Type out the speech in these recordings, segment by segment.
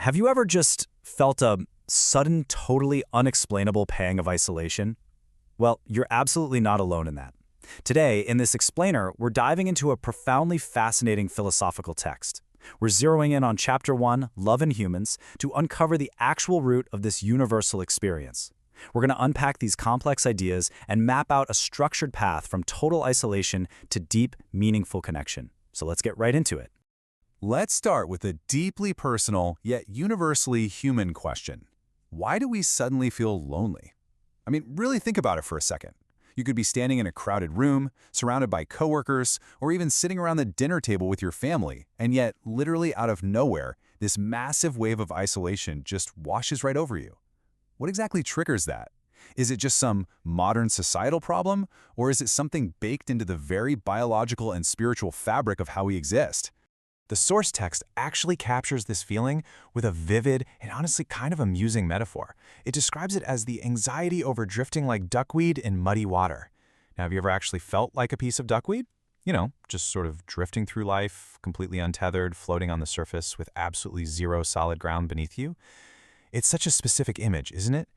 Have you ever just felt a sudden, totally unexplainable pang of isolation? Well, you're absolutely not alone in that. Today, in this explainer, we're diving into a profoundly fascinating philosophical text. We're zeroing in on Chapter 1, Love in Humans, to uncover the actual root of this universal experience. We're going to unpack these complex ideas and map out a structured path from total isolation to deep, meaningful connection. So let's get right into it. Let's start with a deeply personal, yet universally human question. Why do we suddenly feel lonely? I mean, really think about it for a second. You could be standing in a crowded room, surrounded by coworkers, or even sitting around the dinner table with your family, and yet, literally out of nowhere, this massive wave of isolation just washes right over you. What exactly triggers that? Is it just some modern societal problem, or is it something baked into the very biological and spiritual fabric of how we exist? The source text actually captures this feeling with a vivid and honestly kind of amusing metaphor. It describes it as the anxiety over drifting like duckweed in muddy water. Now, have you ever actually felt like a piece of duckweed? You know, just sort of drifting through life, completely untethered, floating on the surface with absolutely zero solid ground beneath you? It's such a specific image, isn't it?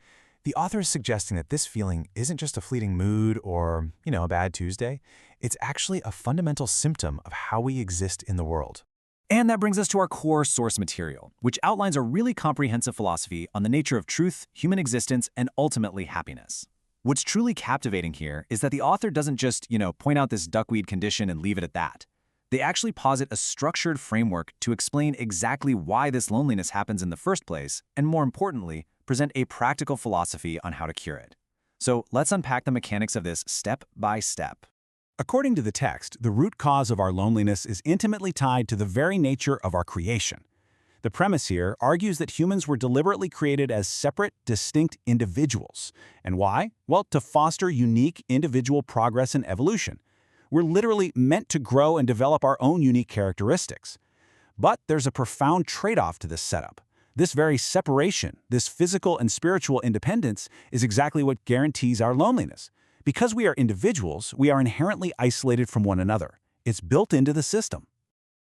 The author is suggesting that this feeling isn't just a fleeting mood or, a bad Tuesday. It's actually a fundamental symptom of how we exist in the world. And that brings us to our core source material, which outlines a really comprehensive philosophy on the nature of truth, human existence, and ultimately happiness. What's truly captivating here is that the author doesn't just, point out this duckweed condition and leave it at that. They actually posit a structured framework to explain exactly why this loneliness happens in the first place, and more importantly, present a practical philosophy on how to cure it. So let's unpack the mechanics of this step by step. According to the text, the root cause of our loneliness is intimately tied to the very nature of our creation. The premise here argues that humans were deliberately created as separate, distinct individuals. And why? Well, to foster unique individual progress and evolution. We're literally meant to grow and develop our own unique characteristics. But there's a profound trade-off to this setup. This very separation, this physical and spiritual independence, is exactly what guarantees our loneliness. Because we are individuals, we are inherently isolated from one another. It's built into the system.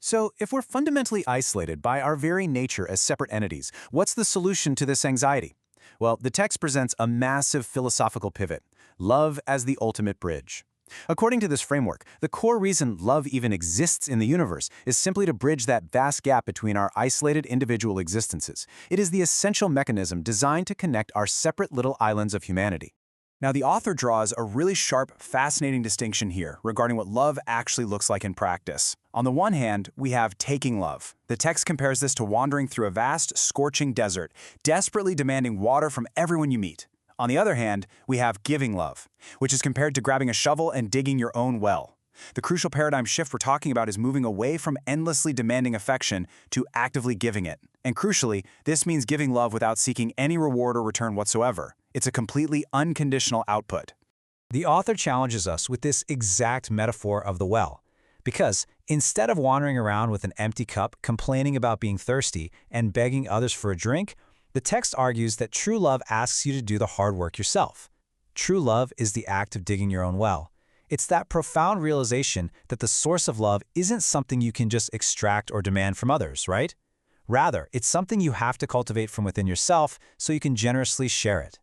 So, if we're fundamentally isolated by our very nature as separate entities, what's the solution to this anxiety? Well, the text presents a massive philosophical pivot: love as the ultimate bridge. According to this framework, the core reason love even exists in the universe is simply to bridge that vast gap between our isolated individual existences. It is the essential mechanism designed to connect our separate little islands of humanity. Now, the author draws a really sharp, fascinating distinction here regarding what love actually looks like in practice. On the one hand, we have taking love. The text compares this to wandering through a vast, scorching desert, desperately demanding water from everyone you meet. On the other hand, we have giving love, which is compared to grabbing a shovel and digging your own well. The crucial paradigm shift we're talking about is moving away from endlessly demanding affection to actively giving it. And crucially, this means giving love without seeking any reward or return whatsoever. It's a completely unconditional output. The author challenges us with this exact metaphor of the well, because instead of wandering around with an empty cup, complaining about being thirsty, and begging others for a drink, the text argues that true love asks you to do the hard work yourself. True love is the act of digging your own well. It's that profound realization that the source of love isn't something you can just extract or demand from others, right? Rather, it's something you have to cultivate from within yourself so you can generously share it.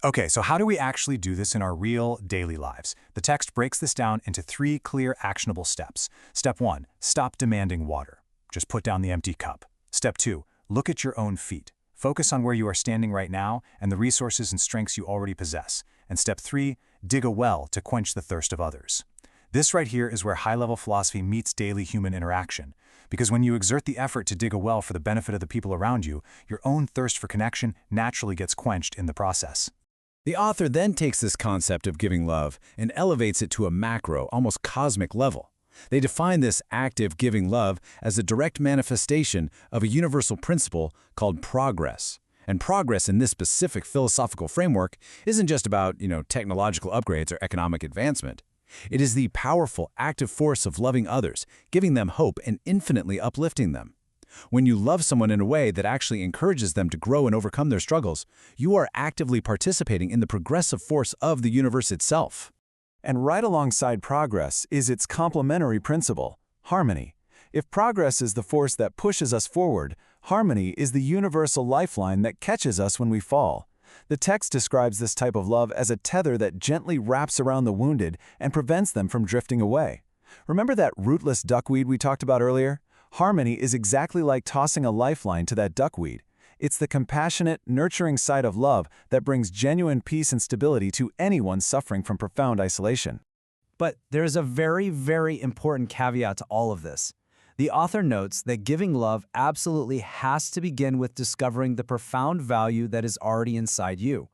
Okay, so how do we actually do this in our real daily lives? The text breaks this down into 3 clear, actionable steps. Step 1, stop demanding water. Just put down the empty cup. Step 2, look at your own feet. Focus on where you are standing right now and the resources and strengths you already possess. And step 3, dig a well to quench the thirst of others. This right here is where high-level philosophy meets daily human interaction. Because when you exert the effort to dig a well for the benefit of the people around you, your own thirst for connection naturally gets quenched in the process. The author then takes this concept of giving love and elevates it to a macro, almost cosmic level. They define this active giving love as a direct manifestation of a universal principle called progress. And progress in this specific philosophical framework isn't just about, technological upgrades or economic advancement. It is the powerful, active force of loving others, giving them hope and infinitely uplifting them. When you love someone in a way that actually encourages them to grow and overcome their struggles, you are actively participating in the progressive force of the universe itself. And right alongside progress is its complementary principle, harmony. If progress is the force that pushes us forward, Harmony is the universal lifeline that catches us when we fall. The text describes this type of love as a tether that gently wraps around the wounded and prevents them from drifting away. Remember that rootless duckweed we talked about earlier? Harmony is exactly like tossing a lifeline to that duckweed. It's the compassionate, nurturing side of love that brings genuine peace and stability to anyone suffering from profound isolation. But there is a very, very important caveat to all of this. The author notes that giving love absolutely has to begin with discovering the profound value that is already inside you.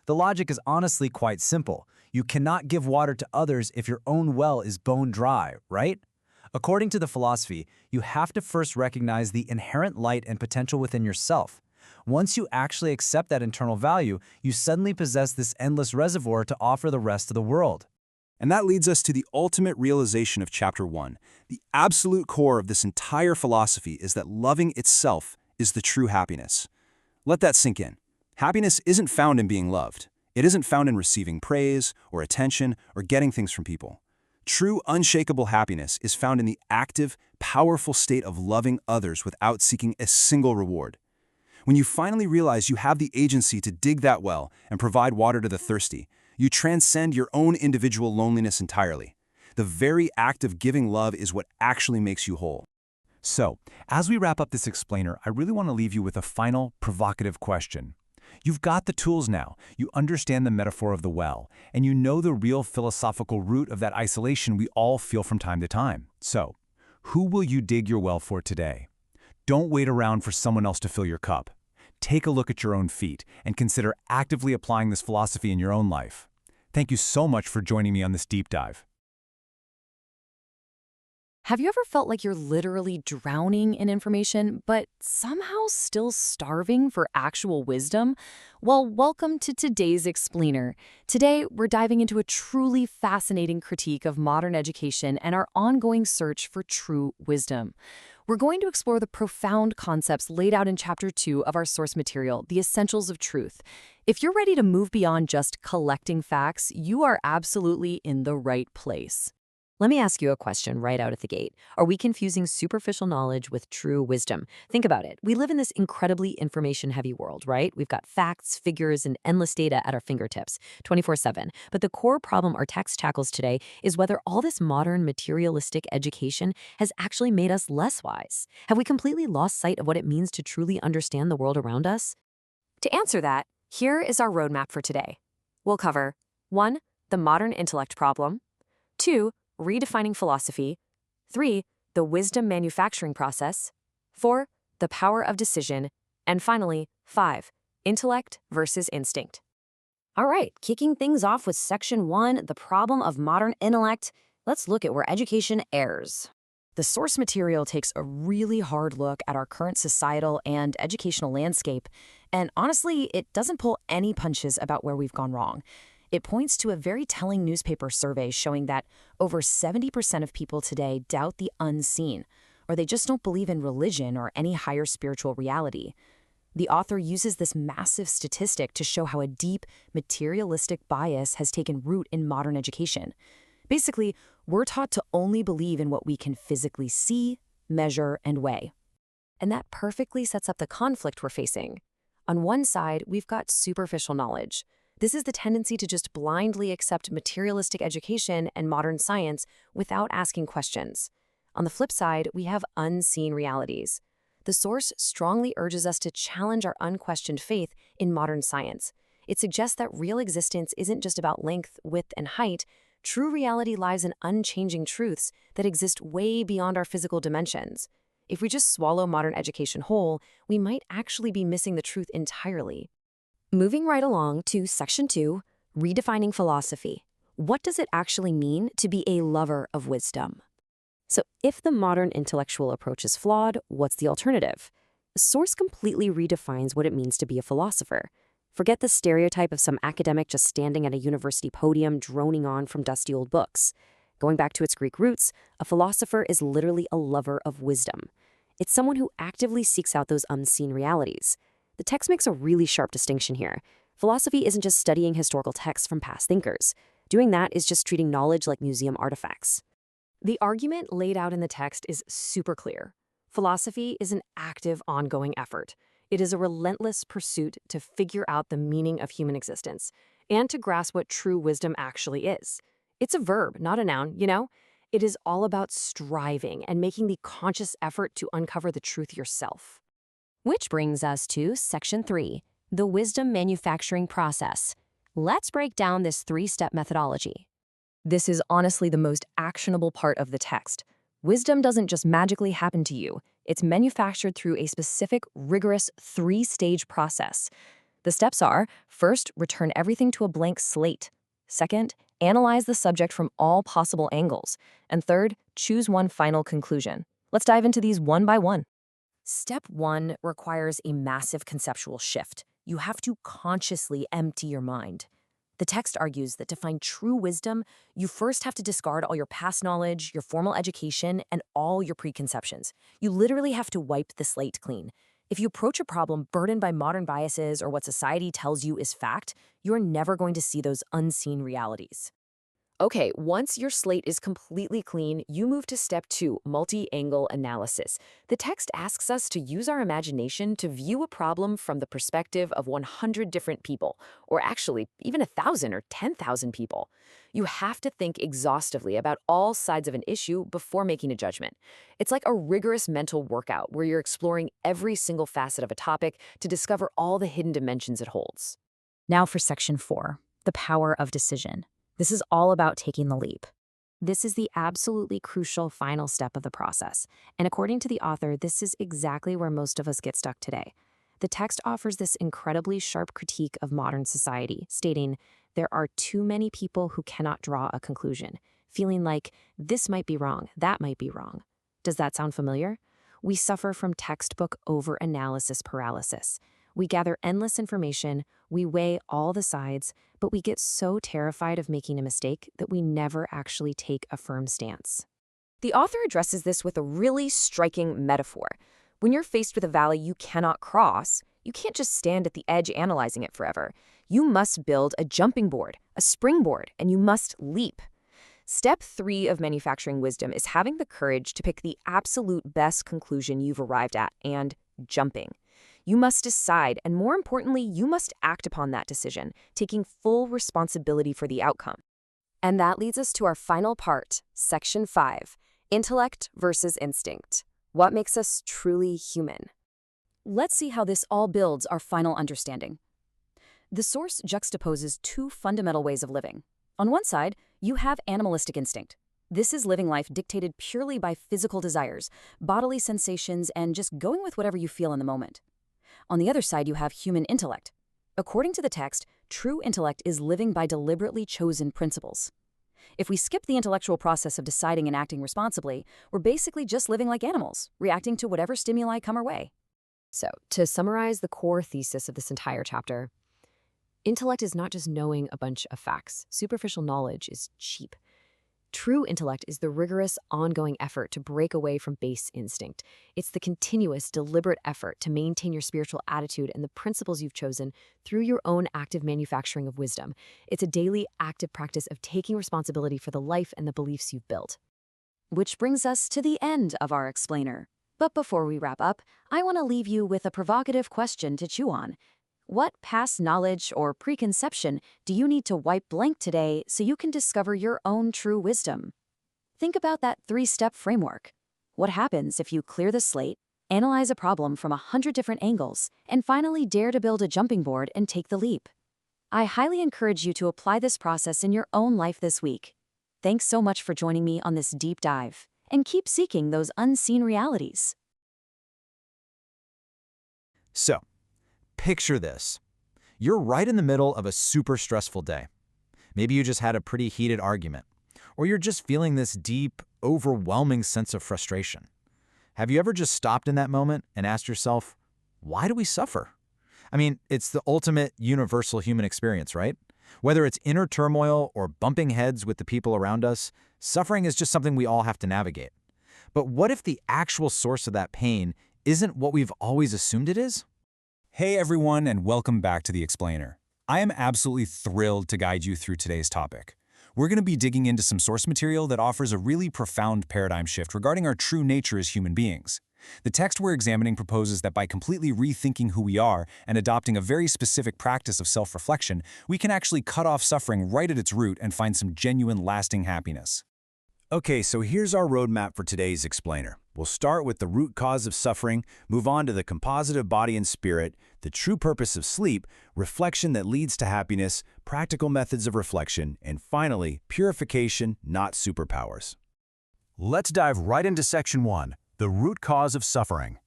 The logic is honestly quite simple. You cannot give water to others if your own well is bone dry, right? According to the philosophy, you have to first recognize the inherent light and potential within yourself. Once you actually accept that internal value, you suddenly possess this endless reservoir to offer the rest of the world. And that leads us to the ultimate realization of Chapter 1. The absolute core of this entire philosophy is that loving itself is the true happiness. Let that sink in. Happiness isn't found in being loved. It isn't found in receiving praise or attention or getting things from people. True, unshakable happiness is found in the active, powerful state of loving others without seeking a single reward. When you finally realize you have the agency to dig that well and provide water to the thirsty, you transcend your own individual loneliness entirely. The very act of giving love is what actually makes you whole. So, as we wrap up this explainer, I really want to leave you with a final, provocative question. You've got the tools now, you understand the metaphor of the well, and you know the real philosophical root of that isolation we all feel from time to time. So, who will you dig your well for today? Don't wait around for someone else to fill your cup. Take a look at your own feet and consider actively applying this philosophy in your own life. Thank you so much for joining me on this deep dive. Have you ever felt like you're literally drowning in information, but somehow still starving for actual wisdom? Well, welcome to today's Explainer. Today, we're diving into a truly fascinating critique of modern education and our ongoing search for true wisdom. We're going to explore the profound concepts laid out in Chapter 2 of our source material, The Essentials of Truth. If you're ready to move beyond just collecting facts, you are absolutely in the right place. Let me ask you a question right out of the gate. Are we confusing superficial knowledge with true wisdom? Think about it. We live in this incredibly information-heavy world, right? We've got facts, figures, and endless data at our fingertips, 24/7. But the core problem our text tackles today is whether all this modern materialistic education has actually made us less wise. Have we completely lost sight of what it means to truly understand the world around us? To answer that, here is our roadmap for today. We'll cover 1. The modern intellect problem, 2. Redefining philosophy, 3. The wisdom manufacturing process, 4. The power of decision, and finally, 5. Intellect versus instinct. All right, kicking things off with Section 1, the problem of modern intellect. Let's look at where education errs. The source material takes a really hard look at our current societal and educational landscape, and honestly, it doesn't pull any punches about where we've gone wrong. It points to a very telling newspaper survey showing that over 70% of people today doubt the unseen, or they just don't believe in religion or any higher spiritual reality. The author uses this massive statistic to show how a deep, materialistic bias has taken root in modern education. Basically, we're taught to only believe in what we can physically see, measure, and weigh. And that perfectly sets up the conflict we're facing. On one side, we've got superficial knowledge. This is the tendency to just blindly accept materialistic education and modern science without asking questions. On the flip side, we have unseen realities. The source strongly urges us to challenge our unquestioned faith in modern science. It suggests that real existence isn't just about length, width, and height. True reality lies in unchanging truths that exist way beyond our physical dimensions. If we just swallow modern education whole, we might actually be missing the truth entirely. Moving right along to Section 2, Redefining Philosophy. What does it actually mean to be a lover of wisdom? So if the modern intellectual approach is flawed, what's the alternative? The source completely redefines what it means to be a philosopher. Forget the stereotype of some academic just standing at a university podium droning on from dusty old books. Going back to its Greek roots, a philosopher is literally a lover of wisdom. It's someone who actively seeks out those unseen realities. The text makes a really sharp distinction here. Philosophy isn't just studying historical texts from past thinkers. Doing that is just treating knowledge like museum artifacts. The argument laid out in the text is super clear. Philosophy is an active, ongoing effort. It is a relentless pursuit to figure out the meaning of human existence and to grasp what true wisdom actually is. It's a verb, not a noun, you know? It is all about striving and making the conscious effort to uncover the truth yourself. Which brings us to Section 3, the wisdom manufacturing process. Let's break down this three-step methodology. This is honestly the most actionable part of the text. Wisdom doesn't just magically happen to you. It's manufactured through a specific, rigorous, three-stage process. The steps are, first, return everything to a blank slate. Second, analyze the subject from all possible angles. And third, choose one final conclusion. Let's dive into these one by one. Step 1 requires a massive conceptual shift. You have to consciously empty your mind. The text argues that to find true wisdom, you first have to discard all your past knowledge, your formal education, and all your preconceptions. You literally have to wipe the slate clean. If you approach a problem burdened by modern biases or what society tells you is fact, you're never going to see those unseen realities. Okay, once your slate is completely clean, you move to step 2, multi-angle analysis. The text asks us to use our imagination to view a problem from the perspective of 100 different people, or actually even 1,000 or 10,000 people. You have to think exhaustively about all sides of an issue before making a judgment. It's like a rigorous mental workout where you're exploring every single facet of a topic to discover all the hidden dimensions it holds. Now for Section 4, the power of decision. This is all about taking the leap. This is the absolutely crucial final step of the process, and according to the author, this is exactly where most of us get stuck today. The text offers this incredibly sharp critique of modern society, stating, there are too many people who cannot draw a conclusion, feeling like this might be wrong, that might be wrong. Does that sound familiar? We suffer from textbook over-analysis paralysis. We gather endless information, we weigh all the sides, but we get so terrified of making a mistake that we never actually take a firm stance. The author addresses this with a really striking metaphor. When you're faced with a valley you cannot cross, you can't just stand at the edge analyzing it forever. You must build a jumping board, a springboard, and you must leap. Step 3 of manufacturing wisdom is having the courage to pick the absolute best conclusion you've arrived at and jumping. You must decide, and more importantly, you must act upon that decision, taking full responsibility for the outcome. And that leads us to our final part, Section 5, Intellect versus Instinct. What makes us truly human? Let's see how this all builds our final understanding. The source juxtaposes two fundamental ways of living. On one side, you have animalistic instinct. This is living life dictated purely by physical desires, bodily sensations, and just going with whatever you feel in the moment. On the other side, you have human intellect. According to the text, true intellect is living by deliberately chosen principles. If we skip the intellectual process of deciding and acting responsibly, we're basically just living like animals, reacting to whatever stimuli come our way. So, to summarize the core thesis of this entire chapter, intellect is not just knowing a bunch of facts. Superficial knowledge is cheap. True intellect is the rigorous, ongoing effort to break away from base instinct. It's the continuous, deliberate effort to maintain your spiritual attitude and the principles you've chosen through your own active manufacturing of wisdom. It's a daily, active practice of taking responsibility for the life and the beliefs you've built. Which brings us to the end of our explainer. But before we wrap up, I want to leave you with a provocative question to chew on. What past knowledge or preconception do you need to wipe blank today so you can discover your own true wisdom? Think about that 3-step framework. What happens if you clear the slate, analyze a problem from 100 different angles, and finally dare to build a jumping board and take the leap? I highly encourage you to apply this process in your own life this week. Thanks so much for joining me on this deep dive, and keep seeking those unseen realities. So, picture this. You're right in the middle of a super stressful day. Maybe you just had a pretty heated argument, or you're just feeling this deep, overwhelming sense of frustration. Have you ever just stopped in that moment and asked yourself, why do we suffer? I mean, it's the ultimate universal human experience, right? Whether it's inner turmoil or bumping heads with the people around us, suffering is just something we all have to navigate. But what if the actual source of that pain isn't what we've always assumed it is? Hey everyone, and welcome back to The Explainer. I am absolutely thrilled to guide you through today's topic. We're going to be digging into some source material that offers a really profound paradigm shift regarding our true nature as human beings. The text we're examining proposes that by completely rethinking who we are and adopting a very specific practice of self-reflection, we can actually cut off suffering right at its root and find some genuine, lasting happiness. Okay, so here's our roadmap for today's explainer. We'll start with the root cause of suffering, move on to the composite of body and spirit, the true purpose of sleep, reflection that leads to happiness, practical methods of reflection, and finally, purification, not superpowers. Let's dive right into Section 1, the root cause of suffering.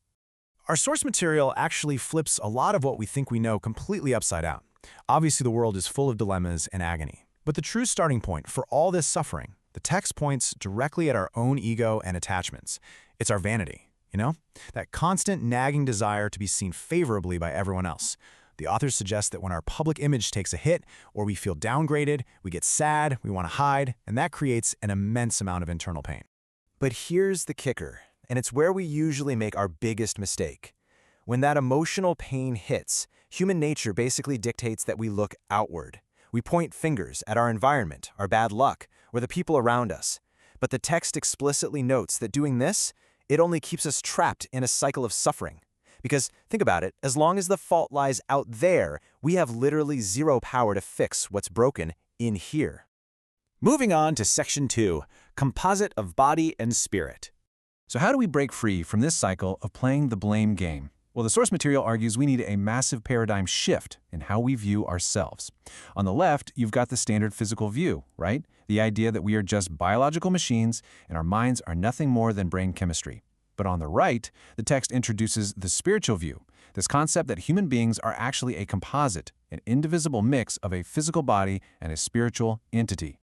Our source material actually flips a lot of what we think we know completely upside down. Obviously, the world is full of dilemmas and agony. But the true starting point for all this suffering, the text points directly at our own ego and attachments. It's our vanity, that constant nagging desire to be seen favorably by everyone else. The authors suggest that when our public image takes a hit or we feel downgraded, we get sad, we want to hide, and that creates an immense amount of internal pain. But here's the kicker, and it's where we usually make our biggest mistake. When that emotional pain hits, human nature basically dictates that we look outward. We point fingers at our environment, our bad luck, or the people around us. But the text explicitly notes that doing this, it only keeps us trapped in a cycle of suffering. Because, think about it, as long as the fault lies out there, we have literally zero power to fix what's broken in here. Moving on to Section 2, composite of body and spirit. So how do we break free from this cycle of playing the blame game? Well, the source material argues we need a massive paradigm shift in how we view ourselves. On the left, you've got the standard physical view, right? The idea that we are just biological machines and our minds are nothing more than brain chemistry. But on the right, the text introduces the spiritual view, this concept that human beings are actually a composite, an indivisible mix of a physical body and a spiritual entity.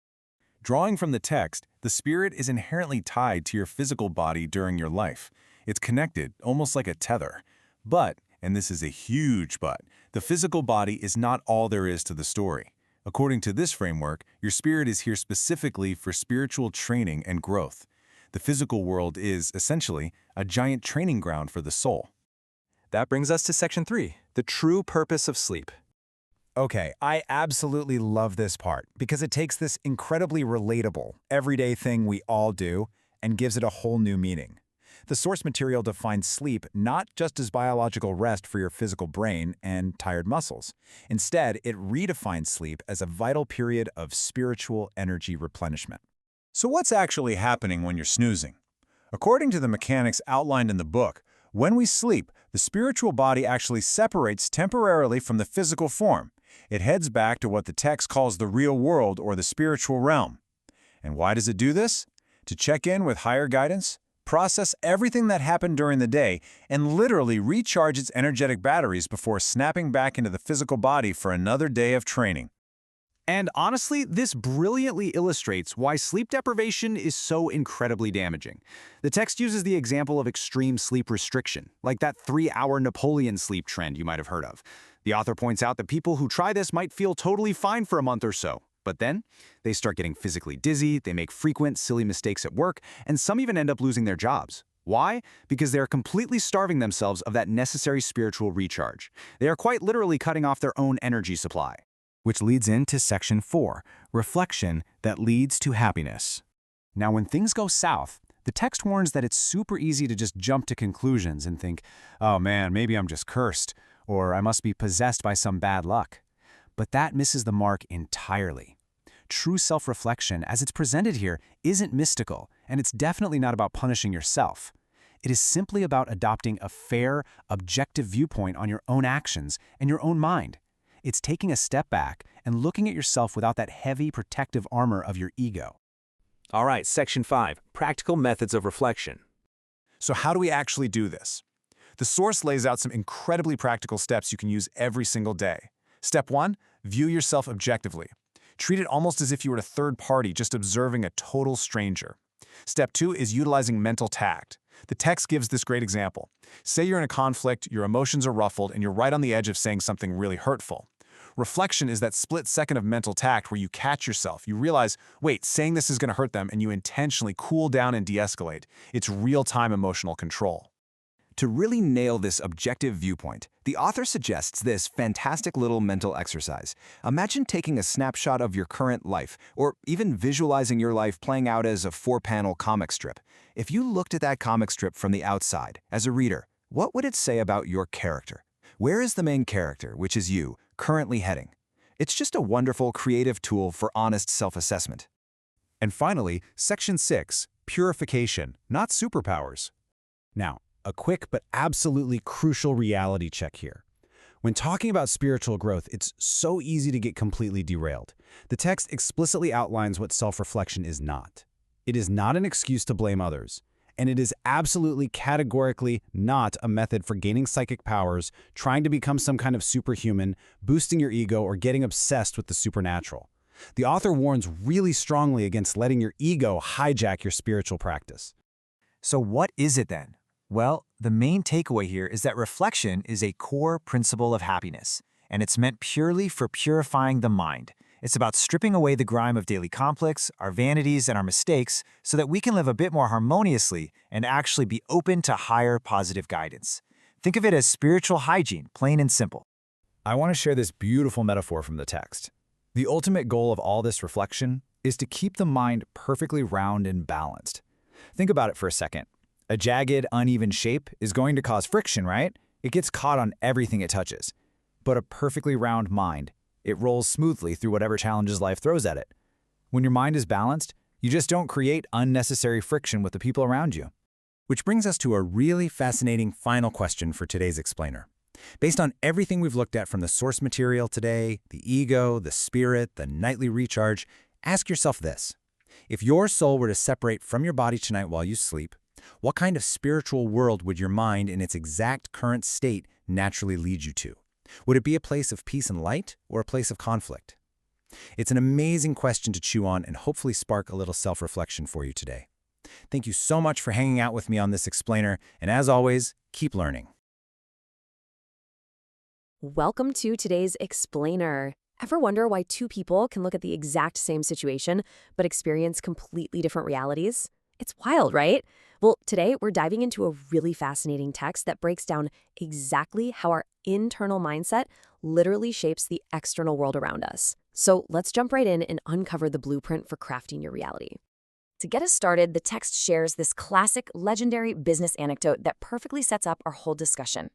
Drawing from the text, the spirit is inherently tied to your physical body during your life. It's connected, almost like a tether. But, and this is a huge but, the physical body is not all there is to the story. According to this framework, your spirit is here specifically for spiritual training and growth. The physical world is, essentially, a giant training ground for the soul. That brings us to Section 3, the true purpose of sleep. Okay, I absolutely love this part because it takes this incredibly relatable, everyday thing we all do and gives it a whole new meaning. The source material defines sleep not just as biological rest for your physical brain and tired muscles. Instead, it redefines sleep as a vital period of spiritual energy replenishment. So what's actually happening when you're snoozing? According to the mechanics outlined in the book, when we sleep, the spiritual body actually separates temporarily from the physical form. It heads back to what the text calls the real world or the spiritual realm. And why does it do this? To check in with higher guidance, process everything that happened during the day, and literally recharge its energetic batteries before snapping back into the physical body for another day of training. And honestly, this brilliantly illustrates why sleep deprivation is so incredibly damaging. The text uses the example of extreme sleep restriction, like that 3-hour Napoleon sleep trend you might have heard of. The author points out that people who try this might feel totally fine for a month or so, but then they start getting physically dizzy, they make frequent, silly mistakes at work, and some even end up losing their jobs. Why? Because they're completely starving themselves of that necessary spiritual recharge. They are quite literally cutting off their own energy supply. Which leads into Section 4, reflection that leads to happiness. Now, when things go south, the text warns that it's super easy to just jump to conclusions and think, oh man, maybe I'm just cursed, or I must be possessed by some bad luck. But that misses the mark entirely. True self-reflection, as it's presented here, isn't mystical, and it's definitely not about punishing yourself. It is simply about adopting a fair, objective viewpoint on your own actions and your own mind. It's taking a step back and looking at yourself without that heavy protective armor of your ego. All right, Section 5, practical methods of reflection. So how do we actually do this? The source lays out some incredibly practical steps you can use every single day. Step 1, view yourself objectively. Treat it almost as if you were a third party just observing a total stranger. Step 2 is utilizing mental tact. The text gives this great example. Say you're in a conflict, your emotions are ruffled, and you're right on the edge of saying something really hurtful. Reflection is that split second of mental tact where you catch yourself. You realize, wait, saying this is going to hurt them, and you intentionally cool down and de-escalate. It's real-time emotional control. To really nail this objective viewpoint, the author suggests this fantastic little mental exercise. Imagine taking a snapshot of your current life, or even visualizing your life playing out as a 4-panel comic strip. If you looked at that comic strip from the outside, as a reader, what would it say about your character? Where is the main character, which is you, currently heading? It's just a wonderful, creative tool for honest self-assessment. And finally, Section 6, Purification, not superpowers. Now, a quick but absolutely crucial reality check here. When talking about spiritual growth, it's so easy to get completely derailed. The text explicitly outlines what self-reflection is not. It is not an excuse to blame others, and it is absolutely categorically not a method for gaining psychic powers, trying to become some kind of superhuman, boosting your ego, or getting obsessed with the supernatural. The author warns really strongly against letting your ego hijack your spiritual practice. So what is it then? Well, the main takeaway here is that reflection is a core principle of happiness, and it's meant purely for purifying the mind. It's about stripping away the grime of daily conflicts, our vanities, and our mistakes so that we can live a bit more harmoniously and actually be open to higher positive guidance. Think of it as spiritual hygiene, plain and simple. I want to share this beautiful metaphor from the text. The ultimate goal of all this reflection is to keep the mind perfectly round and balanced. Think about it for a second. A jagged, uneven shape is going to cause friction, right? It gets caught on everything it touches. But a perfectly round mind, it rolls smoothly through whatever challenges life throws at it. When your mind is balanced, you just don't create unnecessary friction with the people around you. Which brings us to a really fascinating final question for today's explainer. Based on everything we've looked at from the source material today, the ego, the spirit, the nightly recharge, ask yourself this. If your soul were to separate from your body tonight while you sleep, what kind of spiritual world would your mind in its exact current state naturally lead you to? Would it be a place of peace and light or a place of conflict? It's an amazing question to chew on and hopefully spark a little self-reflection for you today. Thank you so much for hanging out with me on this explainer, and as always, keep learning. Welcome to today's explainer. Ever wonder why two people can look at the exact same situation but experience completely different realities? It's wild, right? Well, today we're diving into a really fascinating text that breaks down exactly how our internal mindset literally shapes the external world around us. So let's jump right in and uncover the blueprint for crafting your reality. To get us started, the text shares this classic, legendary business anecdote that perfectly sets up our whole discussion.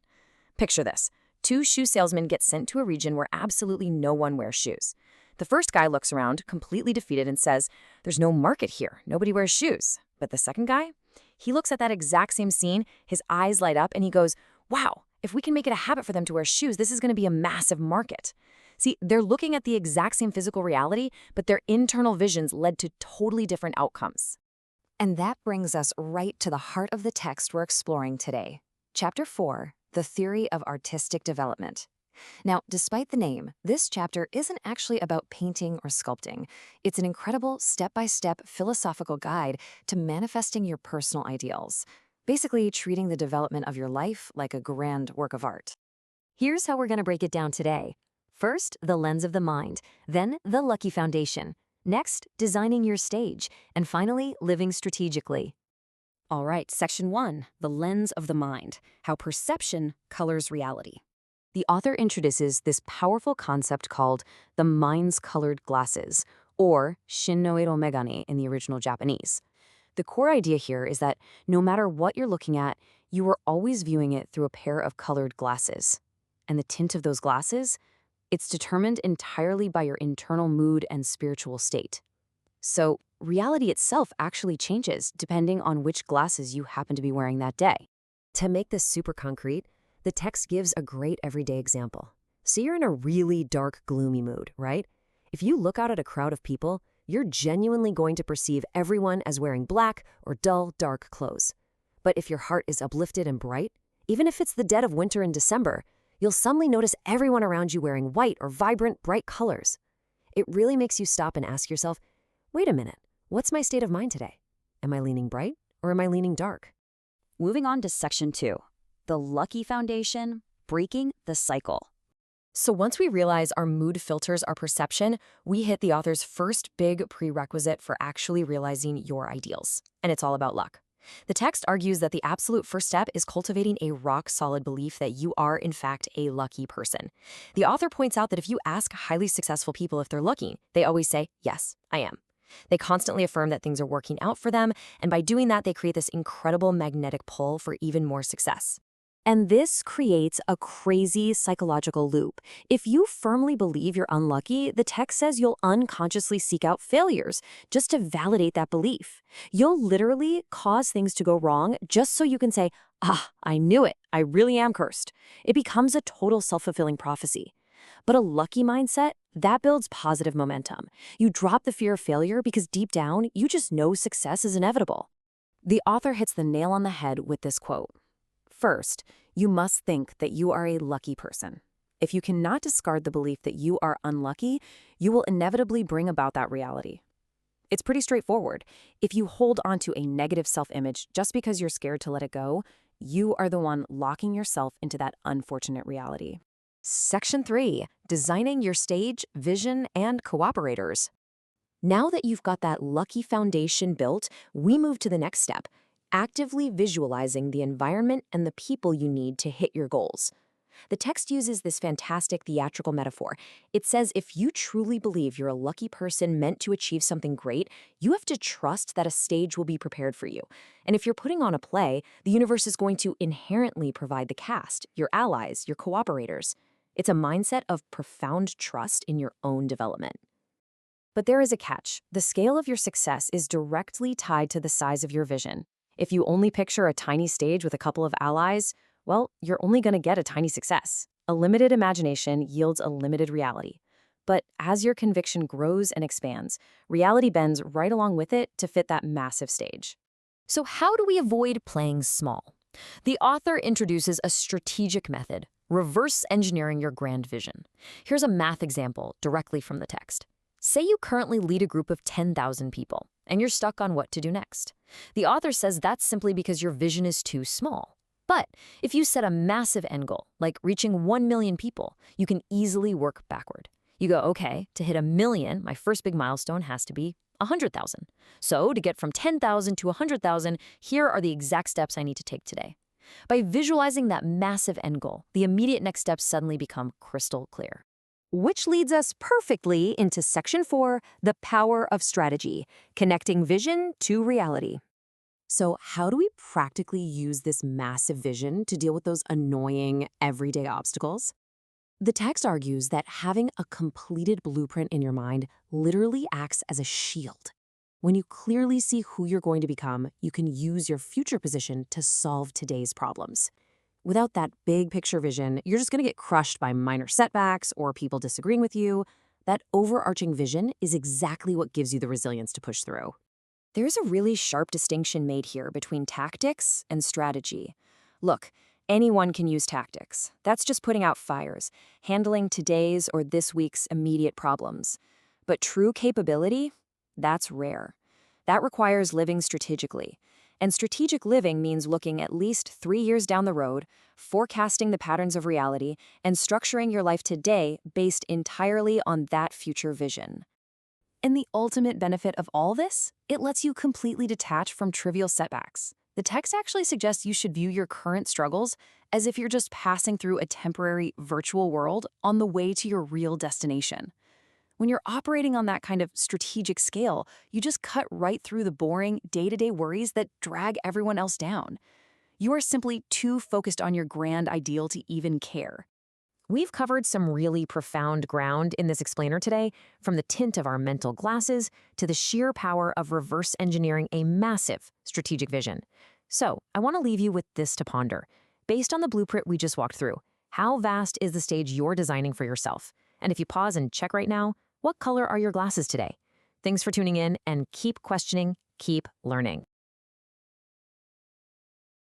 Picture this. Two shoe salesmen get sent to a region where absolutely no one wears shoes. The first guy looks around, completely defeated, and says, "There's no market here. Nobody wears shoes." But the second guy? He looks at that exact same scene, his eyes light up, and he goes, "Wow, if we can make it a habit for them to wear shoes, this is going to be a massive market." See, they're looking at the exact same physical reality, but their internal visions led to totally different outcomes. And that brings us right to the heart of the text we're exploring today. Chapter 4, The Theory of Artistic Development. Now, despite the name, this chapter isn't actually about painting or sculpting. It's an incredible step-by-step philosophical guide to manifesting your personal ideals, basically treating the development of your life like a grand work of art. Here's how we're going to break it down today. First, the lens of the mind, then the lucky foundation. Next, designing your stage, and finally, living strategically. All right, Section 1, the lens of the mind, how perception colors reality. The author introduces this powerful concept called the mind's colored glasses, or shin no ero megane in the original Japanese. The core idea here is that no matter what you're looking at, you are always viewing it through a pair of colored glasses. And the tint of those glasses? It's determined entirely by your internal mood and spiritual state. So, reality itself actually changes depending on which glasses you happen to be wearing that day. To make this super concrete, the text gives a great everyday example. So you're in a really dark, gloomy mood, right? If you look out at a crowd of people, you're genuinely going to perceive everyone as wearing black or dull, dark clothes. But if your heart is uplifted and bright, even if it's the dead of winter in December, you'll suddenly notice everyone around you wearing white or vibrant, bright colors. It really makes you stop and ask yourself, wait a minute, what's my state of mind today? Am I leaning bright or am I leaning dark? Moving on to Section 2. The lucky foundation, breaking the cycle. So once we realize our mood filters our perception, we hit the author's first big prerequisite for actually realizing your ideals. And it's all about luck. The text argues that the absolute first step is cultivating a rock-solid belief that you are, in fact, a lucky person. The author points out that if you ask highly successful people if they're lucky, they always say, "Yes, I am." They constantly affirm that things are working out for them, and by doing that, they create this incredible magnetic pull for even more success. And this creates a crazy psychological loop. If you firmly believe you're unlucky, the text says you'll unconsciously seek out failures just to validate that belief. You'll literally cause things to go wrong just so you can say, I knew it. I really am cursed. It becomes a total self-fulfilling prophecy. But a lucky mindset, that builds positive momentum. You drop the fear of failure because deep down, you just know success is inevitable. The author hits the nail on the head with this quote. First, you must think that you are a lucky person. If you cannot discard the belief that you are unlucky, you will inevitably bring about that reality. It's pretty straightforward. If you hold onto a negative self-image just because you're scared to let it go, you are the one locking yourself into that unfortunate reality. Section 3. Designing your stage, vision, and cooperators. Now that you've got that lucky foundation built, we move to the next step, actively visualizing the environment and the people you need to hit your goals. The text uses this fantastic theatrical metaphor. It says if you truly believe you're a lucky person meant to achieve something great, you have to trust that a stage will be prepared for you. And if you're putting on a play, the universe is going to inherently provide the cast, your allies, your cooperators. It's a mindset of profound trust in your own development. But there is a catch. The scale of your success is directly tied to the size of your vision. If you only picture a tiny stage with a couple of allies, well, you're only going to get a tiny success. A limited imagination yields a limited reality. But as your conviction grows and expands, reality bends right along with it to fit that massive stage. So how do we avoid playing small? The author introduces a strategic method, reverse engineering your grand vision. Here's a math example directly from the text. Say you currently lead a group of 10,000 people, and you're stuck on what to do next. The author says that's simply because your vision is too small. But if you set a massive end goal, like reaching 1 million people, you can easily work backward. You go, okay, to hit 1 million, my first big milestone has to be 100,000. So to get from 10,000 to 100,000, here are the exact steps I need to take today. By visualizing that massive end goal, the immediate next steps suddenly become crystal clear. Which leads us perfectly into Section 4, the power of strategy, connecting vision to reality. So how do we practically use this massive vision to deal with those annoying, everyday obstacles? The text argues that having a completed blueprint in your mind literally acts as a shield. When you clearly see who you're going to become, you can use your future position to solve today's problems. Without that big picture vision, you're just going to get crushed by minor setbacks or people disagreeing with you. That overarching vision is exactly what gives you the resilience to push through. There's a really sharp distinction made here between tactics and strategy. Look, anyone can use tactics. That's just putting out fires, handling today's or this week's immediate problems. But true capability, that's rare. That requires living strategically. And strategic living means looking at least 3 years down the road, forecasting the patterns of reality, and structuring your life today based entirely on that future vision. And the ultimate benefit of all this? It lets you completely detach from trivial setbacks. The text actually suggests you should view your current struggles as if you're just passing through a temporary virtual world on the way to your real destination. When you're operating on that kind of strategic scale, you just cut right through the boring, day-to-day worries that drag everyone else down. You are simply too focused on your grand ideal to even care. We've covered some really profound ground in this explainer today, from the tint of our mental glasses to the sheer power of reverse engineering a massive strategic vision. So, I want to leave you with this to ponder. Based on the blueprint we just walked through, how vast is the stage you're designing for yourself? And if you pause and check right now, what color are your glasses today? Thanks for tuning in, and keep questioning, keep learning.